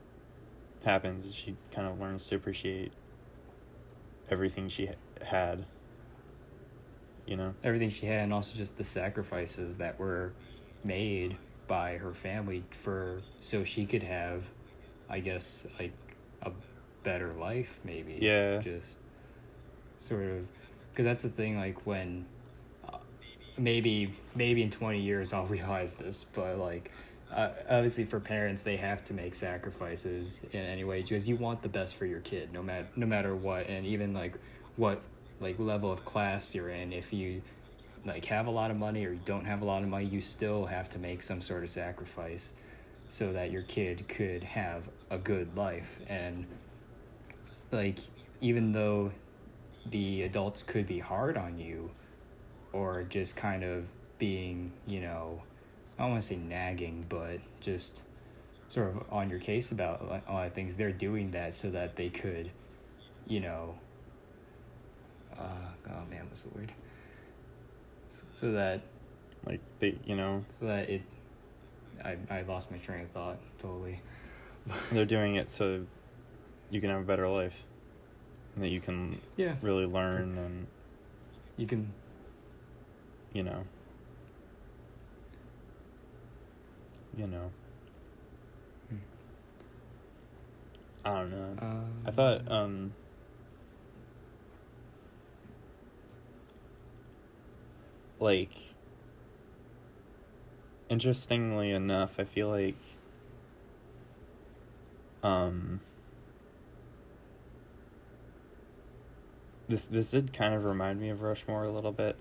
happens, is she kind of learns to appreciate everything she had, Everything she had, and also just the sacrifices that were made by her family so she could have, I guess, like, a better life, maybe. Yeah. Just sort of, because that's the thing, like, when maybe in 20 years I'll realize this, but, like, obviously for parents, they have to make sacrifices in any way, because you want the best for your kid, no matter what. And even, like, what, like, level of class you're in, if you, like, have a lot of money or you don't have a lot of money, you still have to make some sort of sacrifice so that your kid could have a good life. And, like, even though the adults could be hard on you, or just kind of being, I don't want to say nagging, but just sort of on your case about a lot of things, they're doing that so that they could, oh man, what's the word? So that, like, they, so that I lost my train of thought totally. They're doing it so you can have a better life, and that you can really learn, and you can, I don't know. I thought, like, interestingly enough, I feel like, this did kind of remind me of Rushmore a little bit.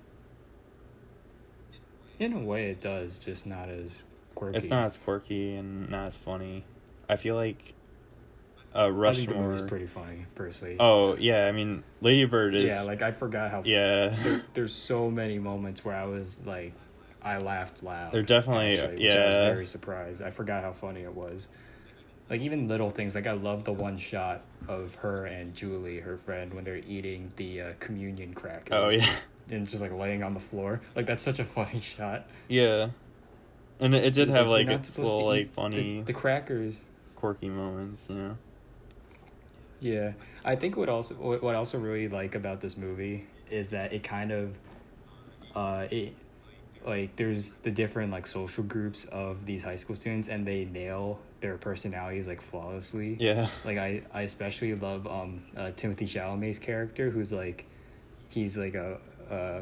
In a way it does, just not as quirky. It's not as quirky and not as funny. I feel like Rushmore... I think the movie's pretty funny, personally. Oh, yeah, I mean, Lady Bird is... Yeah, like, I forgot how... Yeah. There's so many moments where I was, like, I laughed loud. They're definitely... Actually, which I was very surprised. I forgot how funny it was. Like, even little things, like, I love the one shot of her and Julie, her friend, when they're eating the communion crackers. Oh, yeah. And just, like, laying on the floor. Like, that's such a funny shot. Yeah. And it did have, like, its little, like, funny... The crackers. Quirky moments, Yeah. I think what I also really like about this movie is that it kind of... like, there's the different, like, social groups of these high school students, and they nail their personalities, like, flawlessly. Yeah. Like, I especially love Timothée Chalamet's character, who's, like, he's like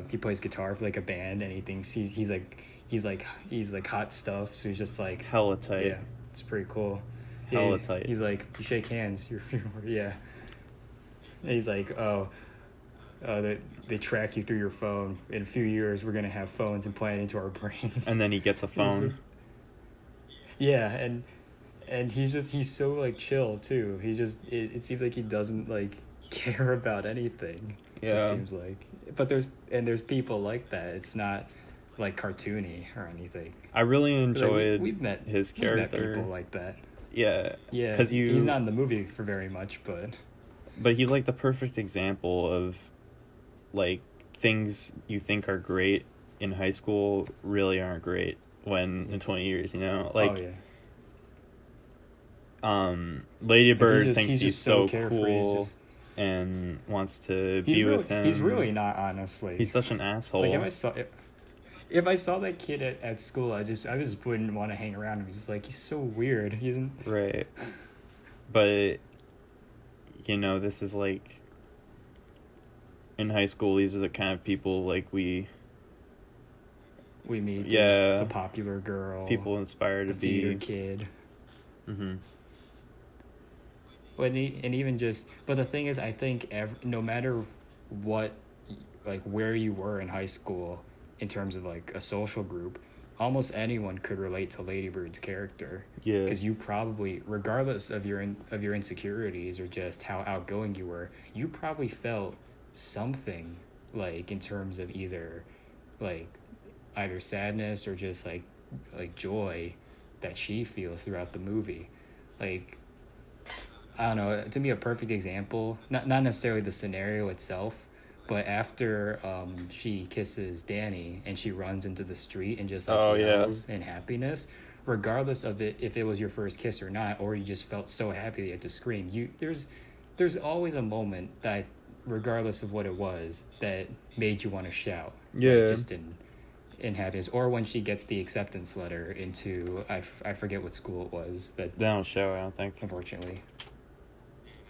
he plays guitar for, like, a band, and he thinks he's like hot stuff, so he's just like hella tight. Yeah, it's pretty cool. Hella tight. He's like, you shake hands, you're yeah. And he's like, they track you through your phone. In a few years, we're gonna have phones implanted into our brains. And then he gets a phone. Yeah, and he's so, like, chill too. He just it seems like he doesn't, like, care about anything. Yeah. It seems like, but there's people like that. It's not, like, cartoony or anything. I really enjoyed we've met his character. We've met people like that. Yeah. Yeah. Because he's not in the movie for very much, but he's, like, the perfect example of, like, things you think are great in high school really aren't great when in 20 years, like, oh, yeah. Lady Bird thinks he's so carefree. cool. and wants to be with him. He's really not, honestly. He's such an asshole. Like if I saw that kid at school, I just wouldn't want to hang around him. He's like, he's so weird. He isn't right. But you know, this is like in high school. These are the kind of people like we meet. Yeah, the popular girl. People inspired to be theater kid. Mm-hmm. But the thing is, I think no matter what, like where you were in high school, in terms of like a social group, almost anyone could relate to Lady Bird's character. Yeah. Because you probably, regardless of your insecurities or just how outgoing you were, you probably felt something, like in terms of either sadness or just like joy that she feels throughout the movie. Like, I don't know, to me a perfect example, not necessarily the scenario itself, but after she kisses Danny and she runs into the street and just yells in happiness, regardless of if it was your first kiss or not, or you just felt so happy that you had to scream, there's always a moment that, regardless of what it was, that made you want to shout. Yeah. Like just in happiness. Or when she gets the acceptance letter into, I forget what school it was. That they don't show, I don't think. Unfortunately.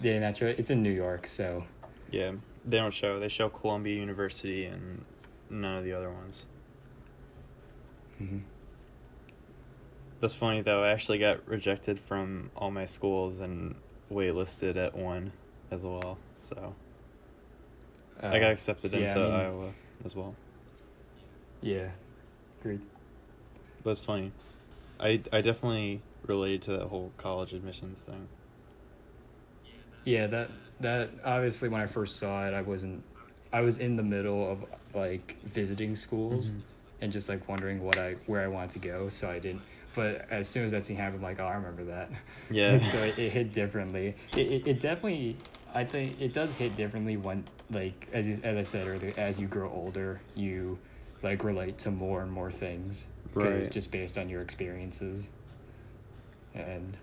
Yeah, naturally. It's in New York, so. Yeah, they don't show. They show Columbia University and none of the other ones. Mm-hmm. That's funny, though. I actually got rejected from all my schools and waitlisted at one as well, so. I got accepted into Iowa as well. Yeah, agreed. But it's funny. I definitely related to that whole college admissions thing. Yeah, that obviously when I first saw it, I was in the middle of like visiting schools and just like wondering where I wanted to go, so I didn't. But as soon as that scene happened, I'm like, oh, I remember that. Yeah. So it hit differently. It definitely, I think it does hit differently when, like, as I said earlier, as you grow older, you like relate to more and more things, because just based on your experiences. And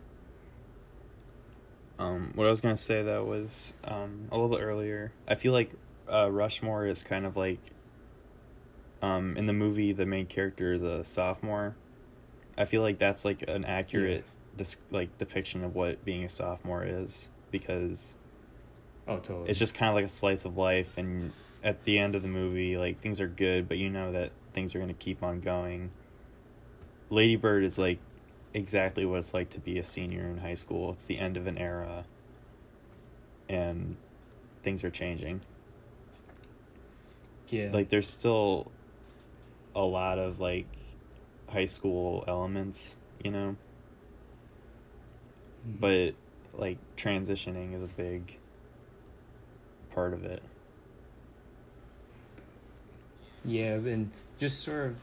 what I was gonna say though was a little bit earlier. I feel like Rushmore is kind of like in the movie the main character is a sophomore. I feel like that's like an accurate depiction of what being a sophomore is, because totally, it's just kind of like a slice of life, and at the end of the movie, like, things are good, but you know that things are going to keep on going. Lady Bird is like exactly what it's like to be a senior in high school. It's the end of an era and things are changing. Yeah. Like, there's still a lot of like high school elements, you know? But like transitioning is a big part of it. Yeah, and just sort of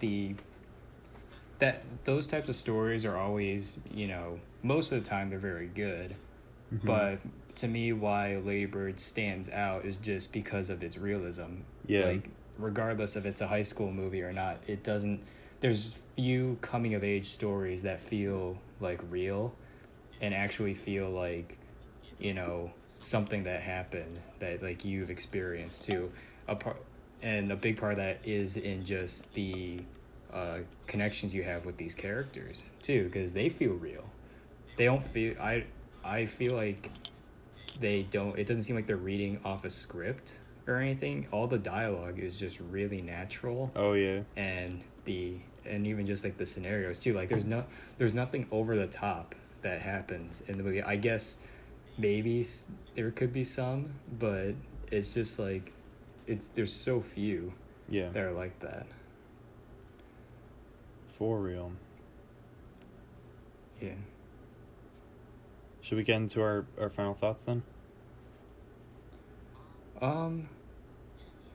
those types of stories are always, you know, most of the time they're very good. Mm-hmm. But to me, why Lady Bird stands out is just because of its realism. Yeah. Like, regardless if it's a high school movie or not, there's few coming of age stories that feel like real and actually feel like, you know, something that happened that like you've experienced too. And a big part of that is in just the connections you have with these characters too, because they feel real. They don't feel. I feel like they don't. It doesn't seem like they're reading off a script or anything. All the dialogue is just really natural. Oh yeah. And even just like the scenarios too. Like there's nothing over the top that happens in the movie. I guess maybe there could be some, but it's just like there's so few that are like that. For real. Yeah. Should we get into our final thoughts then?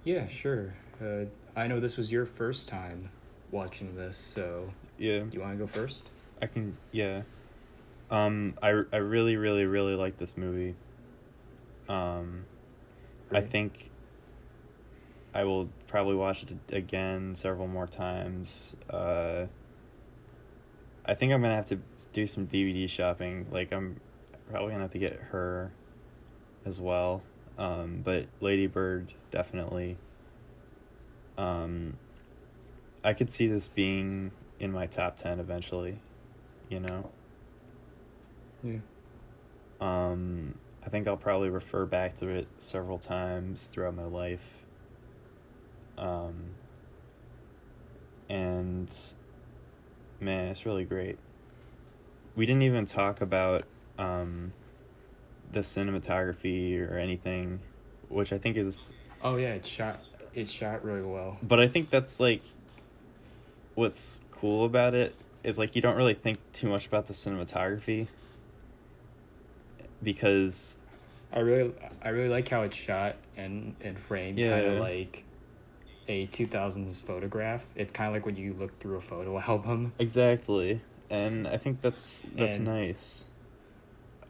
Yeah, sure. I know this was your first time watching this, so yeah. Do you want to go first? I can, yeah. I really, really, really like this movie. I think I will probably watch it again several more times. I think I'm gonna have to do some DVD shopping. Like, I'm probably gonna have to get Her as well. But Lady Bird definitely. I could see this being in my top 10 eventually, you know? Yeah. I think I'll probably refer back to it several times throughout my life. And man, it's really great. We didn't even talk about the cinematography or anything, which I think is... Oh yeah, it's shot really well. But I think that's like what's cool about it is like you don't really think too much about the cinematography because I really like how it's shot and framed, kind of like a 2000s photograph. It's kind of like when you look through a photo album. Exactly. And I think that's nice.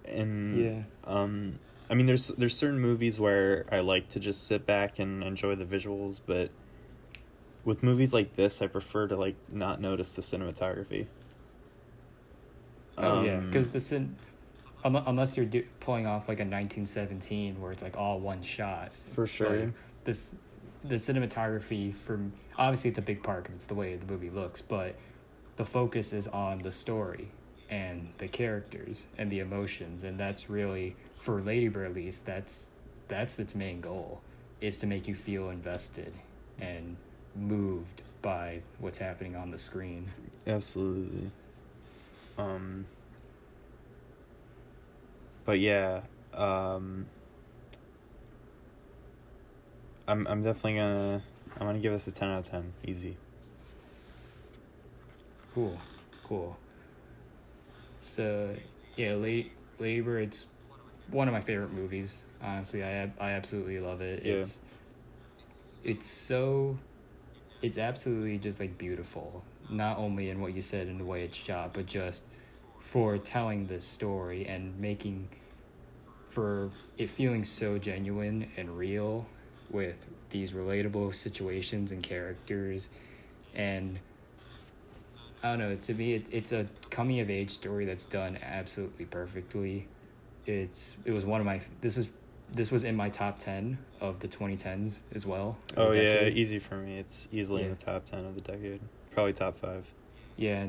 And yeah. I mean there's certain movies where I like to just sit back and enjoy the visuals, but with movies like this I prefer to like not notice the cinematography. Oh yeah, because unless you're pulling off like a 1917 where it's like all one shot. For sure. Like, the cinematography from obviously it's a big part because it's the way the movie looks, but the focus is on the story and the characters and the emotions, and that's really, for Lady Bird at least, that's its main goal, is to make you feel invested and moved by what's happening on the screen. Absolutely. But yeah, I'm definitely I'm gonna give this a 10 out of 10, easy. Cool. So yeah, Lady Bird, it's one of my favorite movies. Honestly, I absolutely love it. Yeah. It's absolutely just like beautiful. Not only in what you said in the way it's shot, but just for telling this story and for it feeling so genuine and real with these relatable situations and characters. And I don't know, to me it's a coming of age story that's done absolutely perfectly. This was in my top 10 of the 2010s as well. Oh yeah, easy for me. It's easily in the top 10 of the decade. Probably top 5. Yeah,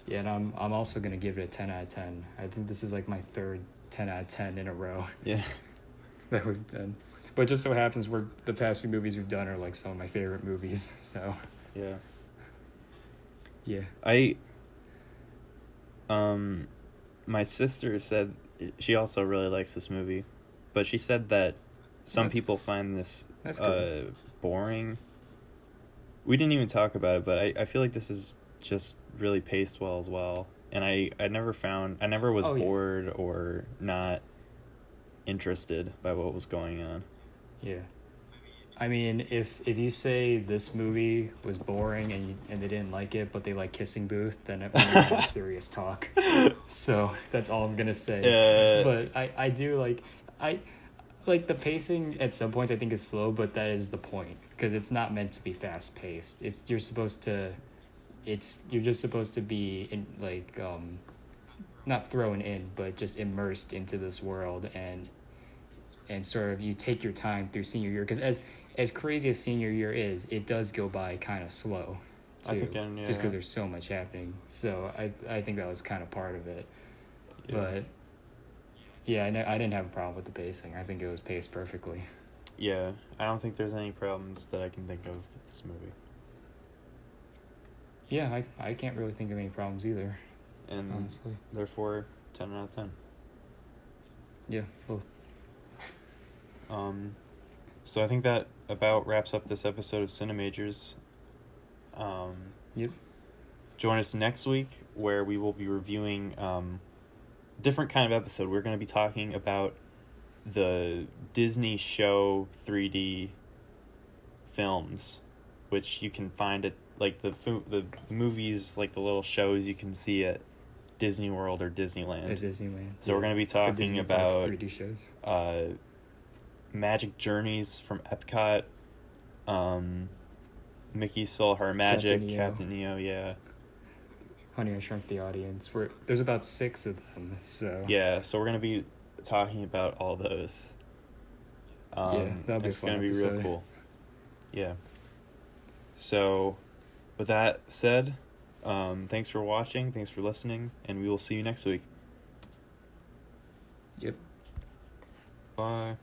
and I'm also going to give it a 10 out of 10. I think this is like my third 10 out of 10 in a row. Yeah. That we've done. But it just so happens the past few movies we've done are like some of my favorite movies, so. Yeah. Yeah. My sister said she also really likes this movie, but she said that some people find this boring. We didn't even talk about it, but I feel like this is just really paced well as well. And I never was bored or not interested by what was going on. Yeah. I mean, if you say this movie was boring and they didn't like it, but they like Kissing Booth, then it would be serious talk. So that's all I'm gonna say. But I do like the pacing at some points I think is slow, but that is the point because it's not meant to be fast paced. You're just supposed to be in like not thrown in, but just immersed into this world and sort of you take your time through senior year because as crazy as senior year is, it does go by kind of slow too, just because there's so much happening. So I think that was kind of part of it. But yeah, I didn't have a problem with the pacing. I think it was paced perfectly. Yeah, I don't think there's any problems that I can think of with this movie. Yeah, I can't really think of any problems either. And honestly, therefore 10 out of 10. Yeah, both. So I think that about wraps up this episode of CineMajors. Yep. Join us next week where we will be reviewing different kind of episode. We're going to be talking about the Disney show 3D films, which you can find at like the movies, like the little shows you can see at Disney World or Disneyland. So we're going to be talking about 3D shows. Magic Journeys from Epcot, Mickey's PhilharMagic, Captain Neo, yeah. Honey, I Shrunk the Audience. There's about 6 of them, so... Yeah, so we're going to be talking about all those. that'll be it's a fun gonna be episode. real cool. Yeah. So, with that said, thanks for watching, thanks for listening, and we will see you next week. Yep. Bye.